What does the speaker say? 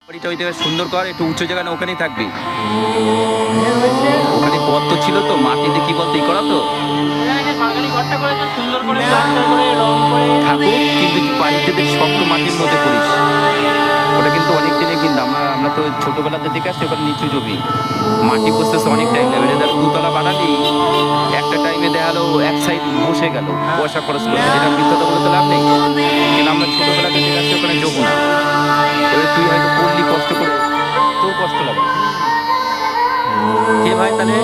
বাড়িটা ওই জায়গায় সুন্দর কর, একটু উঁচু জায়গা না, ওখানেই থাকবি। ওখানে গর্ত ছিল তো, মাটিতে কি বলতো ই করা তো থাকুক, কিন্তু বাড়িতে বেশ শক্ত মাটির মধ্যে করিস। ওটা কিন্তু অনেক দিনে, কিন্তু আমরা তো ছোটবেলাতে দেখে আসছি ওখানে নিচু জমি, মাটি বসতেছে অনেক টাইম লাগবে। ধর দুতলা বানালি, একটা টাইমে দেখা গেলো এক সাইড বসে গেল, পয়সা খরচ করে, যেটা মিথ্যাটা বলে তো লাভ নেই। কিন্তু আমরা ছোটবেলাতে দেখে আসছি ওখানে যাবো না। এবার তুই হয়তো করলি কষ্ট করে, তোর কষ্ট লাগে কে ভাই তাহলে